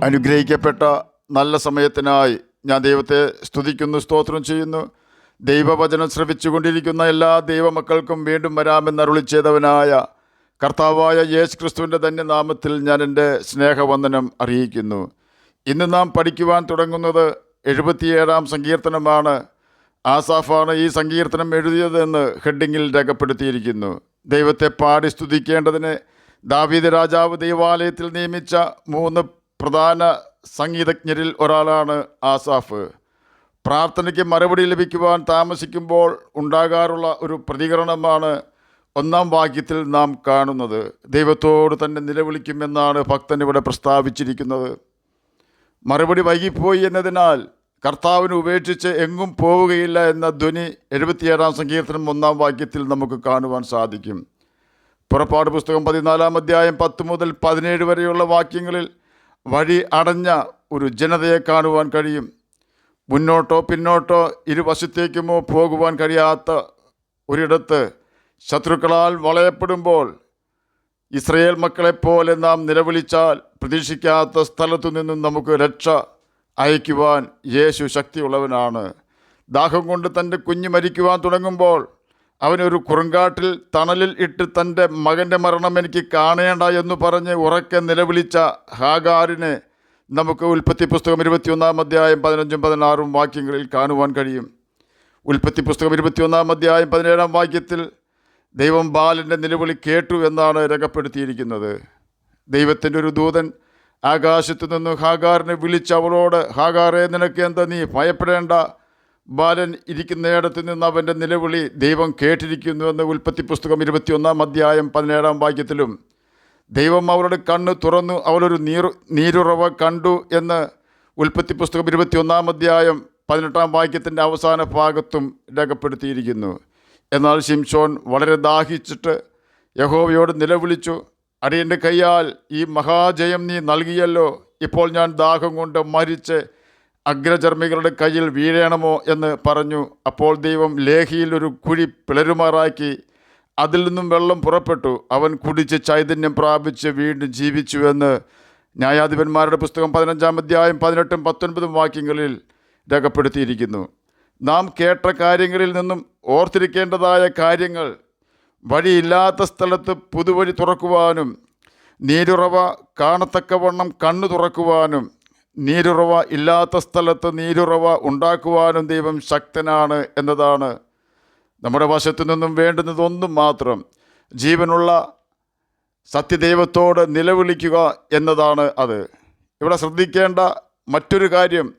അനുഗ്രഹിക്കപ്പെട്ട നല്ല സമയത്തിനായി ഞാൻ ദൈവത്തെ സ്തുതിക്കുന്നു, സ്തോത്രം ചെയ്യുന്നു. ദൈവവചനം ശ്രവിച്ചുകൊണ്ടിരിക്കുന്ന എല്ലാ ദൈവമക്കൾക്കും വീണ്ടും വരാമെന്നരുളി ചെയ്തവനായ കർത്താവായ യേശു ക്രിസ്തുവിൻ്റെ ധന്യനാമത്തിൽ ഞാൻ എൻ്റെ സ്നേഹവന്ദനം അറിയിക്കുന്നു. ഇന്ന് നാം പഠിക്കുവാൻ തുടങ്ങുന്നത് 77-ാം സങ്കീർത്തനമാണ്. ആസാഫാണ് ഈ സങ്കീർത്തനം എഴുതിയതെന്ന് ഹെഡിങ്ങിൽ രേഖപ്പെടുത്തിയിരിക്കുന്നു. ദൈവത്തെ പാടി സ്തുതിക്കേണ്ടതിന് ദാവീദ് രാജാവ് ദൈവാലയത്തിൽ നിയമിച്ച 3 പ്രധാന സംഗീതജ്ഞരിൽ ഒരാളാണ് ആസാഫ്. പ്രാർത്ഥനയ്ക്ക് മറുപടി ലഭിക്കുവാൻ താമസിക്കുമ്പോൾ ഉണ്ടാകാറുള്ള ഒരു പ്രതികരണമാണ് 1-ാം വാക്യത്തിൽ നാം കാണുന്നത്. ദൈവത്തോട് തന്നെ നിലവിളിക്കുമെന്നാണ് ഭക്തൻ ഇവിടെ പ്രസ്താവിച്ചിരിക്കുന്നത്. മറുപടി വൈകിപ്പോയി എന്നതിനാൽ കർത്താവിനെ ഉപേക്ഷിച്ച് എങ്ങും പോവുകയില്ല എന്ന ധ്വനി 77-ാം സങ്കീർത്തനം 1-ാം വാക്യത്തിൽ നമുക്ക് കാണുവാൻ സാധിക്കും. പുറപ്പാട് പുസ്തകം 14-ാം അധ്യായം 10 മുതൽ 17 വരെയുള്ള വാക്യങ്ങളിൽ വഴി അടഞ്ഞ ഒരു ജനതയെ കാണുവാൻ കഴിയും. മുന്നോട്ടോ പിന്നോട്ടോ ഇരുവശത്തേക്കുമോ പോകുവാൻ കഴിയാത്ത ഒരിടത്ത് ശത്രുക്കളാൽ വളയപ്പെടുമ്പോൾ ഇസ്രയേൽ മക്കളെപ്പോലെ നാം നിലവിളിച്ചാൽ പ്രതീക്ഷിക്കാത്ത സ്ഥലത്തു നിന്നും നമുക്ക് രക്ഷ അയക്കുവാൻ യേശു ശക്തിയുള്ളവനാണ്. ദാഹം കൊണ്ട് തൻ്റെ കുഞ്ഞ് മരിക്കുവാൻ തുടങ്ങുമ്പോൾ അവനൊരു കുറുങ്കാട്ടിൽ തണലിൽ ഇട്ട് തൻ്റെ മകൻ്റെ മരണം എനിക്ക് കാണേണ്ട എന്ന് പറഞ്ഞ് ഉറക്കെ നിലവിളിച്ച ഹാഗാറിനെ നമുക്ക് ഉൽപ്പത്തി പുസ്തകം 21-ാം അധ്യായം 15-16 വാക്യങ്ങളിൽ കാണുവാൻ കഴിയും. ഉൽപ്പത്തി പുസ്തകം 21-ാം അധ്യായം 17-ാം വാക്യത്തിൽ ദൈവം ബാലൻ്റെ നിലവിളി കേട്ടു എന്നാണ് രേഖപ്പെടുത്തിയിരിക്കുന്നത്. ദൈവത്തിൻ്റെ ഒരു ദൂതൻ ആകാശത്തു നിന്ന് ഹാഗാറിനെ വിളിച്ച് അവളോട്, ഹാഗാറെ, നിനക്ക് എന്താ, നീ ഭയപ്പെടേണ്ട, ബാലൻ ഇരിക്കുന്നിടത്ത് നിന്ന് അവൻ്റെ നിലവിളി ദൈവം കേട്ടിരിക്കുന്നുവെന്ന് ഉൽപ്പത്തി പുസ്തകം 21-ാം അധ്യായം 17-ാം വാക്യത്തിലും, ദൈവം അവളുടെ കണ്ണ് തുറന്നു, അവളൊരു നീരുറവ കണ്ടു എന്ന് ഉൽപ്പത്തി പുസ്തകം 21-ാം അധ്യായം 18-ാം വാക്യത്തിൻ്റെ അവസാന ഭാഗത്തും രേഖപ്പെടുത്തിയിരിക്കുന്നു. എന്നാൽ ശിംശോൻ വളരെ ദാഹിച്ചിട്ട് യഹോവയോട് നിലവിളിച്ചു, അടിയൻ്റെ കയ്യാൽ ഈ മഹാജയം നീ നൽകിയല്ലോ, ഇപ്പോൾ ഞാൻ ദാഹം കൊണ്ട് മരിച്ച് അഗ്രചർമ്മികളുടെ കയ്യിൽ വീഴണമോ എന്ന് പറഞ്ഞു. അപ്പോൾ ദൈവം ലേഹിയിൽ ഒരു കുഴി പിളരുമാറാക്കി അതിൽ നിന്നും വെള്ളം പുറപ്പെട്ടു. അവൻ കുടിച്ച് ചൈതന്യം പ്രാപിച്ച് വീണ്ടും ജീവിച്ചു എന്ന് ന്യായാധിപന്മാരുടെ പുസ്തകം 15-ാം അധ്യായം 18-ഉം 19-ഉം വാക്യങ്ങളിൽ രേഖപ്പെടുത്തിയിരിക്കുന്നു. നാം കേട്ട കാര്യങ്ങളിൽ നിന്നും ഓർത്തിരിക്കേണ്ടതായ കാര്യങ്ങൾ: വഴിയില്ലാത്ത സ്ഥലത്ത് പുതുവഴി തുറക്കുവാനും, നീരുറവ കാണത്തക്കവണ്ണം കണ്ണു തുറക്കുവാനും, നീരുറവ ഇല്ലാത്ത സ്ഥലത്ത് നീരുറവ ഉണ്ടാക്കുവാനും ദൈവം ശക്തനാണ് എന്നതാണ്. നമ്മുടെ വശത്തു നിന്നും വേണ്ടുന്നതൊന്നും മാത്രം: ജീവനുള്ള സത്യദൈവത്തോട് നിലവിളിക്കുക എന്നതാണ് അത്. ഇവിടെ ശ്രദ്ധിക്കേണ്ട മറ്റൊരു കാര്യം,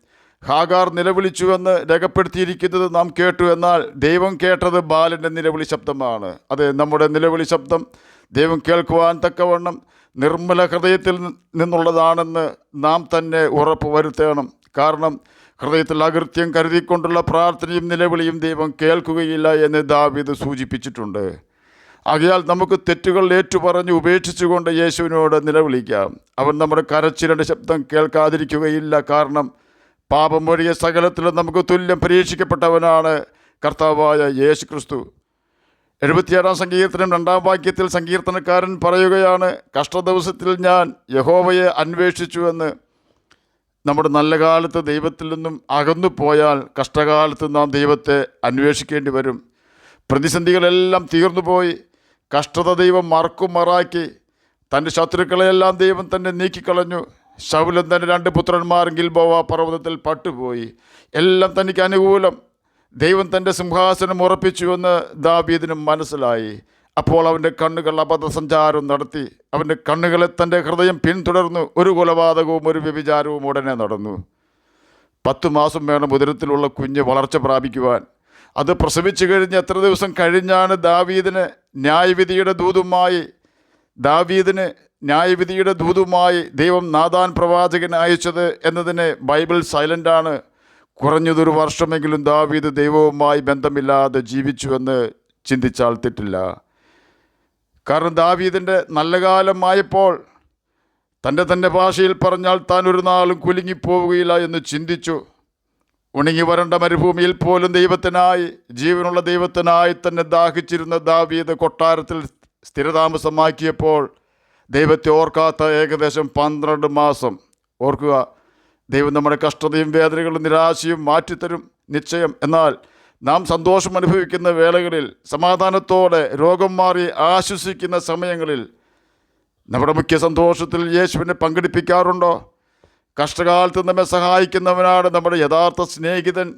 ഹാഗാർ നിലവിളിച്ചുവെന്ന് രേഖപ്പെടുത്തിയിരിക്കുന്നത് നാം കേട്ടു. എന്നാൽ ദൈവം കേട്ടത് ബാലൻ്റെ നിലവിളി ശബ്ദമാണ്. അത് നമ്മുടെ നിലവിളി ശബ്ദം ദൈവം കേൾക്കുവാൻ തക്കവണ്ണം നിർമ്മല ഹൃദയത്തിൽ നിന്നുള്ളതാണെന്ന് നാം തന്നെ ഉറപ്പ് വരുത്തണം. കാരണം ഹൃദയത്തിൽ അകൃത്യം കരുതിക്കൊണ്ടുള്ള പ്രാർത്ഥനയും നിലവിളിയും ദൈവം കേൾക്കുകയില്ല എന്ന് ദാവീദ് സൂചിപ്പിച്ചിട്ടുണ്ട്. ആകയാൽ നമുക്ക് തെറ്റുകൾ ഏറ്റുപറഞ്ഞ് ഉപേക്ഷിച്ചുകൊണ്ട് യേശുവിനോട് നിലവിളിക്കാം. അവൻ നമ്മുടെ കരച്ചിലിൻ്റെ ശബ്ദം കേൾക്കാതിരിക്കുകയില്ല. കാരണം പാപം വഴിയ സകലത്തിലും നമുക്ക് തുല്യം പരീക്ഷിക്കപ്പെട്ടവനാണ് കർത്താവായ യേശു ക്രിസ്തു. 77-ാം സങ്കീർത്തനം 2-ാം വാക്യത്തിൽ സങ്കീർത്തനക്കാരൻ പറയുകയാണ്, കഷ്ടദിവസത്തിൽ ഞാൻ യഹോവയെ അന്വേഷിച്ചു എന്ന്. നമ്മുടെ നല്ല കാലത്ത് ദൈവത്തിൽ നിന്നും അകന്നു പോയാൽ കഷ്ടകാലത്ത് നാം ദൈവത്തെ അന്വേഷിക്കേണ്ടി വരും. പ്രതിസന്ധികളെല്ലാം തീർന്നുപോയി കഷ്ടത ദൈവം മറക്കി തൻ്റെ ശത്രുക്കളെയെല്ലാം ദൈവം തന്നെ നീക്കിക്കളഞ്ഞു. ശൗലൻ തൻ്റെ 2 പുത്രന്മാർ ഗിൽബോവ പർവ്വതത്തിൽ പട്ടുപോയി. എല്ലാം തനിക്ക് അനുകൂലം. ദൈവം തൻ്റെ സിംഹാസനം ഉറപ്പിച്ചുവെന്ന് ദാവീദിനും മനസ്സിലായി. അപ്പോൾ അവൻ്റെ കണ്ണുകൾ അബദ്ധസഞ്ചാരം നടത്തി. അവൻ്റെ കണ്ണുകളെ തൻ്റെ ഹൃദയം പിന്തുടർന്നു. ഒരു കൊലപാതകവും ഒരു വ്യഭിചാരവും ഉടനെ നടന്നു. 10 മാസം വേണം ഉദരത്തിലുള്ള കുഞ്ഞ് വളർച്ച പ്രാപിക്കുവാൻ. അത് പ്രസവിച്ചു കഴിഞ്ഞ് എത്ര ദിവസം കഴിഞ്ഞാണ് ദാവീദിന് ന്യായവിധിയുടെ ദൂതുമായി ദൈവം നാഥാൻ പ്രവാചകനെ അയച്ചത് എന്നതിന് ബൈബിൾ സൈലൻ്റാണ്. കുറഞ്ഞതൊരു വർഷമെങ്കിലും ദാവീദ് ദൈവവുമായി ബന്ധമില്ലാതെ ജീവിച്ചുവെന്ന് ചിന്തിച്ചാൽ തെറ്റില്ല. കാരണം ദാവീദിൻ്റെ നല്ല കാലമായപ്പോൾ തൻ്റെ ഭാഷയിൽ പറഞ്ഞാൽ താൻ ഒരു നാളും കുലുങ്ങിപ്പോവുകയില്ല എന്ന് ചിന്തിച്ചു. ഉണങ്ങി വരണ്ട മരുഭൂമിയിൽ പോലും ജീവനുള്ള ദൈവത്തിനായി തന്നെ ദാഹിച്ചിരുന്ന ദാവീദ് കൊട്ടാരത്തിൽ സ്ഥിരതാമസമാക്കിയപ്പോൾ ദൈവത്തെ ഓർക്കാത്ത ഏകദേശം 12 മാസം ഓർക്കുക, ദൈവം നമ്മുടെ കഷ്ടതയും വേദനകളും നിരാശയും മാറ്റിത്തരും നിശ്ചയം. എന്നാൽ നാം സന്തോഷം അനുഭവിക്കുന്ന വേളകളിൽ, സമാധാനത്തോടെ രോഗം മാറി ആശ്വസിക്കുന്ന സമയങ്ങളിൽ നമ്മുടെ മുഖ്യ സന്തോഷത്തിൽ യേശുവിനെ പങ്കെടുപ്പിക്കാറുണ്ടോ? കഷ്ടകാലത്ത് നമ്മെ സഹായിക്കുന്നവനാണ് നമ്മുടെ യഥാർത്ഥ സ്നേഹിതൻ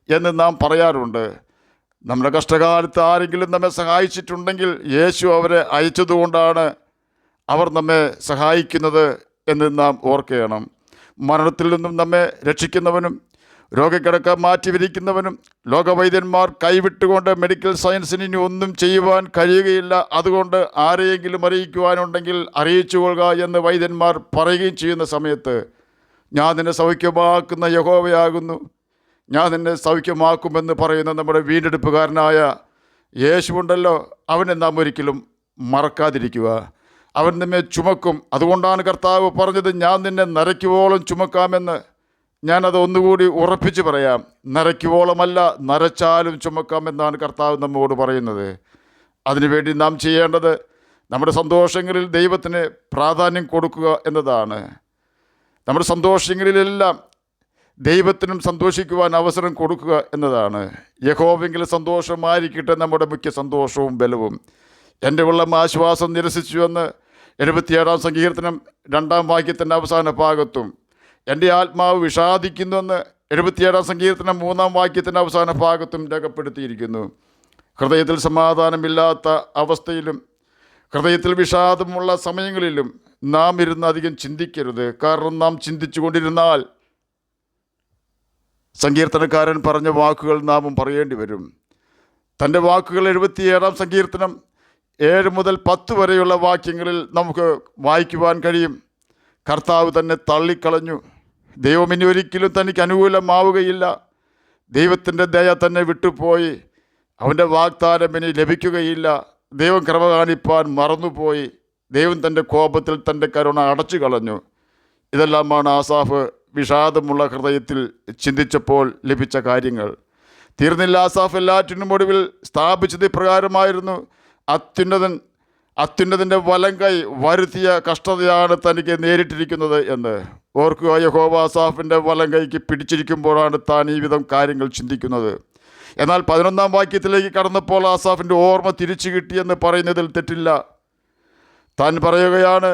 എന്ന് നാം പറയാറുണ്ട്. നമ്മുടെ കഷ്ടകാലത്ത് ആരെങ്കിലും നമ്മെ സഹായിച്ചിട്ടുണ്ടെങ്കിൽ യേശു അവരെ അയച്ചതുകൊണ്ടാണ് അവർ നമ്മെ സഹായിക്കുന്നത് എന്ന് നാം ഓർക്കണം. മരണത്തിൽ നിന്നും നമ്മെ രക്ഷിക്കുന്നവനും രോഗക്കിടക്ക മാറ്റിവരിക്കുന്നവനും ലോകവൈദ്യന്മാർ കൈവിട്ടുകൊണ്ട് മെഡിക്കൽ സയൻസിന് ഇനി ഒന്നും ചെയ്യുവാൻ കഴിയുകയില്ല, അതുകൊണ്ട് ആരെയെങ്കിലും അറിയിക്കുവാനുണ്ടെങ്കിൽ അറിയിച്ചു കൊള്ളുക എന്ന് വൈദ്യന്മാർ പറയുകയും ചെയ്യുന്ന സമയത്ത്, ഞാൻ നിന്നെ സൗഖ്യമാക്കുന്ന യഹോവയാകുന്നു, ഞാൻ നിന്നെ സൗഖ്യമാക്കുമെന്ന് പറയുന്ന നമ്മുടെ വീണ്ടെടുപ്പുകാരനായ യേശുവുണ്ടല്ലോ, അവനെ നാം ഒരിക്കലും മറക്കാതിരിക്കുക. അവൻ നമ്മെ ചുമക്കും. അതുകൊണ്ടാണ് കർത്താവ് പറഞ്ഞത്, ഞാൻ നിന്നെ നരയ്ക്കുവോളം ചുമക്കാമെന്ന്. ഞാനത് ഒന്നുകൂടി ഉറപ്പിച്ച് പറയാം, നരയ്ക്കുവോളമല്ല, നരച്ചാലും ചുമക്കാമെന്നാണ് കർത്താവ് നമ്മോട് പറയുന്നത്. അതിനുവേണ്ടി നാം ചെയ്യേണ്ടത് നമ്മുടെ സന്തോഷങ്ങളിൽ ദൈവത്തിന് പ്രാധാന്യം കൊടുക്കുക എന്നതാണ്. നമ്മുടെ സന്തോഷങ്ങളിലെല്ലാം ദൈവത്തിനും സന്തോഷിക്കുവാൻ അവസരം കൊടുക്കുക എന്നതാണ്. യഹോവെങ്കിൽ സന്തോഷമായിരിക്കട്ടെ നമ്മുടെ മുഖ്യ സന്തോഷവും ബലവും. എൻ്റെ വെള്ളം ആശ്വാസം നിരസിച്ചുവെന്ന് 77-ാം സങ്കീർത്തനം 2-ാം വാക്യത്തിൻ്റെ അവസാന ഭാഗത്തും, എൻ്റെ ആത്മാവ് വിഷാദിക്കുന്നുവെന്ന് 77-ാം സങ്കീർത്തനം 3-ാം വാക്യത്തിൻ്റെ അവസാന ഭാഗത്തും രേഖപ്പെടുത്തിയിരിക്കുന്നു. ഹൃദയത്തിൽ സമാധാനമില്ലാത്ത അവസ്ഥയിലും ഹൃദയത്തിൽ വിഷാദമുള്ള സമയങ്ങളിലും നാം ഇരുന്ന് അധികം ചിന്തിക്കരുത്. കാരണം നാം ചിന്തിച്ചു കൊണ്ടിരുന്നാൽ സങ്കീർത്തനക്കാരൻ പറഞ്ഞ വാക്കുകൾ നാമും പറയേണ്ടി വരും. തൻ്റെ വാക്കുകൾ 77-ാം സങ്കീർത്തനം 7 മുതൽ 10 വരെയുള്ള വാക്യങ്ങളിൽ നമുക്ക് വായിക്കുവാൻ കഴിയും. കർത്താവ് തന്നെ തള്ളിക്കളഞ്ഞു. ദൈവം ഇനി ഒരിക്കലും തനിക്ക് അനുകൂലമാവുകയില്ല. ദൈവത്തിൻ്റെ ദയ തന്നെ വിട്ടുപോയി. അവൻ്റെ വാഗ്ദാനം ഇനി ലഭിക്കുകയില്ല. ദൈവം കൃപ കാണിപ്പാൻ മറന്നുപോയി. ദൈവം തൻ്റെ കോപത്തിൽ തൻ്റെ കരുണ അടച്ചു കളഞ്ഞു. ഇതെല്ലാമാണ് ആസാഫ് വിഷാദമുള്ള ഹൃദയത്തിൽ ചിന്തിച്ചപ്പോൾ ലഭിച്ച കാര്യങ്ങൾ. തീർന്നില്ല. ആസാഫ് എല്ലാറ്റിനും ഒടുവിൽ സ്ഥാപിച്ചത് ഇപ്രകാരമായിരുന്നു: അത്യുന്നതൻ്റെ വലം കൈ വരുത്തിയ കഷ്ടതയാണ് തനിക്ക് നേരിട്ടിരിക്കുന്നത് എന്ന്. ഓർക്കുക, യഹോവ ആസാഫിൻ്റെ വലം കൈക്ക് പിടിച്ചിരിക്കുമ്പോഴാണ് താൻ ഈ വിധം കാര്യങ്ങൾ ചിന്തിക്കുന്നത്. എന്നാൽ 11-ാം വാക്യത്തിലേക്ക് കടന്നപ്പോൾ ആസാഫിൻ്റെ ഓർമ്മ തിരിച്ചു കിട്ടിയെന്ന് പറയുന്നതിൽ തെറ്റില്ല. താൻ പറയുകയാണ്,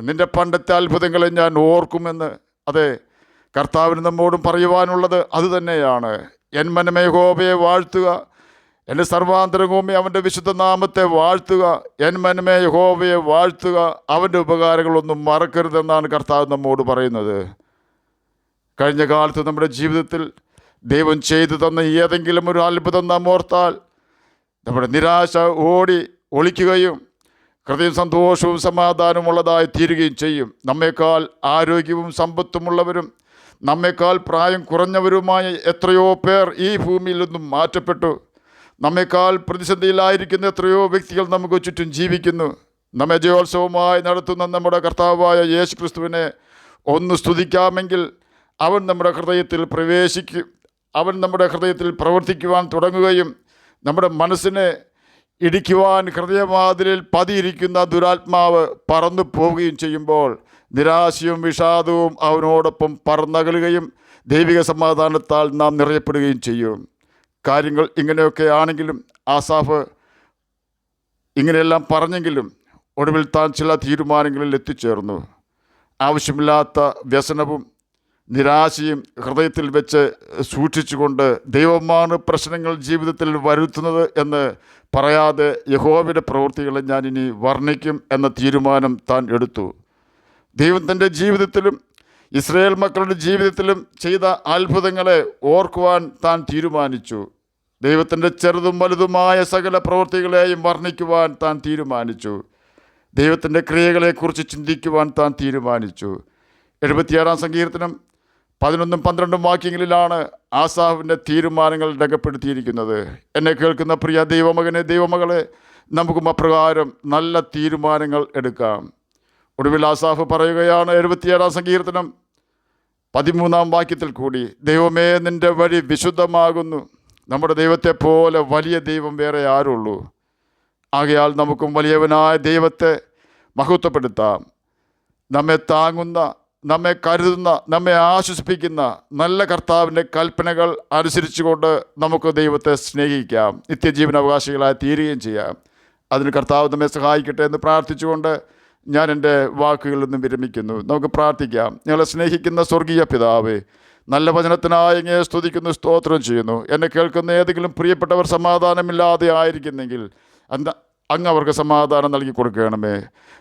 നിൻ്റെ പണ്ടത്തെ അത്ഭുതങ്ങളെ ഞാൻ ഓർക്കുമെന്ന്. അതെ, കർത്താവിന് നമ്മോടും പറയുവാനുള്ളത് അതുതന്നെയാണ്. എൻ മനമേ യഹോവയെ വാഴ്ത്തുക, എൻ്റെ സർവാന്തരംഗവുമേ അവൻ്റെ വിശുദ്ധ നാമത്തെ വാഴ്ത്തുക. എൻ മനമേ യഹോവയെ വാഴ്ത്തുക, അവൻ്റെ ഉപകാരങ്ങളൊന്നും മറക്കരുതെന്നാണ് കർത്താവ് നമ്മോട് പറയുന്നത്. കഴിഞ്ഞ കാലത്ത് നമ്മുടെ ജീവിതത്തിൽ ദൈവം ചെയ്തു തന്ന ഏതെങ്കിലും ഒരു അത്ഭുതം നാം ഓർത്താൽ നമ്മുടെ നിരാശ ഒളിക്കുകയും ഹൃദയം സന്തോഷവും സമാധാനമുള്ളതായി തീരുകയും ചെയ്യും. നമ്മേക്കാൾ ആരോഗ്യവും സമ്പത്തുമുള്ളവരും നമ്മേക്കാൾ പ്രായം കുറഞ്ഞവരുമായ എത്രയോ പേർ ഈ ഭൂമിയിൽ നിന്നും മാറ്റപ്പെട്ടു. നമ്മേക്കാൾ പ്രതിസന്ധിയിലായിരിക്കുന്ന എത്രയോ വ്യക്തികൾ നമുക്ക് ചുറ്റും ജീവിക്കുന്നു. നമ്മെ ജയോത്സവമായി നടത്തുന്ന നമ്മുടെ കർത്താവായ യേശു ക്രിസ്തുവിനെ ഒന്ന് സ്തുതിക്കാമെങ്കിൽ അവൻ നമ്മുടെ ഹൃദയത്തിൽ അവൻ നമ്മുടെ ഹൃദയത്തിൽ പ്രവർത്തിക്കുവാൻ തുടങ്ങുകയും നമ്മുടെ മനസ്സിനെ ഇടിക്കുവാൻ ഹൃദയവാതിലിൽ പതിയിരിക്കുന്ന ദുരാത്മാവ് പറന്നു പോവുകയും ചെയ്യുമ്പോൾ നിരാശയും വിഷാദവും അവനോടൊപ്പം പറന്നകലുകയും ദൈവിക സമാധാനത്താൽ നാം നിറയപ്പെടുകയും ചെയ്യും. കാര്യങ്ങൾ ഇങ്ങനെയൊക്കെ ആണെങ്കിലും ആസാഫ് ഇങ്ങനെയെല്ലാം പറഞ്ഞെങ്കിലും ഒടുവിൽ താൻ ചില തീരുമാനങ്ങളിൽ എത്തിച്ചേർന്നു. ആവശ്യമില്ലാത്ത വ്യസനവും നിരാശയും ഹൃദയത്തിൽ വെച്ച് സൂക്ഷിച്ചുകൊണ്ട് ദൈവമാണ് പ്രശ്നങ്ങൾ ജീവിതത്തിൽ വരുത്തുന്നത് എന്ന് പറയാതെ യഹോവയുടെ പ്രവൃത്തികളെ ഞാനിനി വർണ്ണിക്കും എന്ന തീരുമാനം താൻ എടുത്തു. ദൈവം തൻ്റെ ജീവിതത്തിലും ഇസ്രായേൽ മക്കളുടെ ജീവിതത്തിലും ചെയ്ത അത്ഭുതങ്ങളെ ഓർക്കുവാൻ താൻ തീരുമാനിച്ചു. ദൈവത്തിൻ്റെ ചെറുതും വലുതുമായ സകല പ്രവൃത്തികളെയും വർണ്ണിക്കുവാൻ താൻ തീരുമാനിച്ചു. ദൈവത്തിൻ്റെ ക്രിയകളെക്കുറിച്ച് ചിന്തിക്കുവാൻ താൻ തീരുമാനിച്ചു. 76-ാം സങ്കീർത്തനം 11-12 വാക്യങ്ങളിലാണ് ആസാഫിൻ്റെ തീരുമാനങ്ങൾ രേഖപ്പെടുത്തിയിരിക്കുന്നത്. എന്നെ കേൾക്കുന്ന പ്രിയ ദൈവമകനെ, ദൈവമകളെ, നമുക്കും അപ്രകാരം നല്ല തീരുമാനങ്ങൾ എടുക്കാം. ഒടുവിൽ ആസാഫ് പറയുകയാണ് 77-ാം സങ്കീർത്തനം 13-ാം വാക്യത്തിൽ കൂടി, ദൈവമേ, നിൻ്റെ വഴി വിശുദ്ധമാകുന്നു. നമ്മുടെ ദൈവത്തെ പോലെ വലിയ ദൈവം വേറെ ആരുള്ളൂ? ആകയാൽ നമുക്കും വലിയവനായ ദൈവത്തെ മഹത്വപ്പെടുത്താം. നമ്മെ താങ്ങുന്ന നമ്മെ കരുതുന്ന, നമ്മെ ആശ്വസിപ്പിക്കുന്ന നല്ല കർത്താവിൻ്റെ കൽപ്പനകൾ അനുസരിച്ചുകൊണ്ട് നമുക്ക് ദൈവത്തെ സ്നേഹിക്കാം, നിത്യജീവൻ അവകാശികളായി തീരുകയും ചെയ്യാം. അതിന് കർത്താവ് നമ്മെ സഹായിക്കട്ടെ എന്ന് പ്രാർത്ഥിച്ചുകൊണ്ട് ഞാൻ എൻ്റെ വാക്കുകളിൽ നിന്നും വിരമിക്കുന്നു. നമുക്ക് പ്രാർത്ഥിക്കാം. ഞങ്ങളെ സ്നേഹിക്കുന്ന സ്വർഗീയ പിതാവേ, നല്ല വചനത്തിനായി അങ്ങയെ സ്തുതിക്കുന്നു, സ്തോത്രം ചെയ്യുന്നു. എന്നെ കേൾക്കുന്ന ഏതെങ്കിലും പ്രിയപ്പെട്ടവർ സമാധാനമില്ലാതെ ആയിരിക്കുന്നെങ്കിൽ അങ്ങ് അവർക്ക് സമാധാനം നൽകി കൊടുക്കണമേ.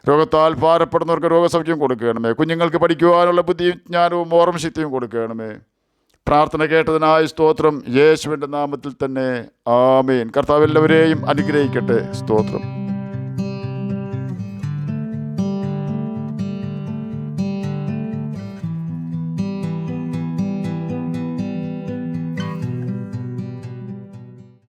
രോഗത്താൽ ഭാരപ്പെടുന്നവർക്ക് രോഗസൗഖ്യം കൊടുക്കണമേ. കുഞ്ഞുങ്ങൾക്ക് പഠിക്കുവാനുള്ള ബുദ്ധിയും ജ്ഞാനവും ഓർമ്മശക്തിയും കൊടുക്കണമേ. പ്രാർത്ഥന കേട്ടതിനായി സ്തോത്രം. യേശുവിൻ്റെ നാമത്തിൽ തന്നെ ആമേൻ. കർത്താവ് എല്ലാവരെയും അനുഗ്രഹിക്കട്ടെ. സ്തോത്രം.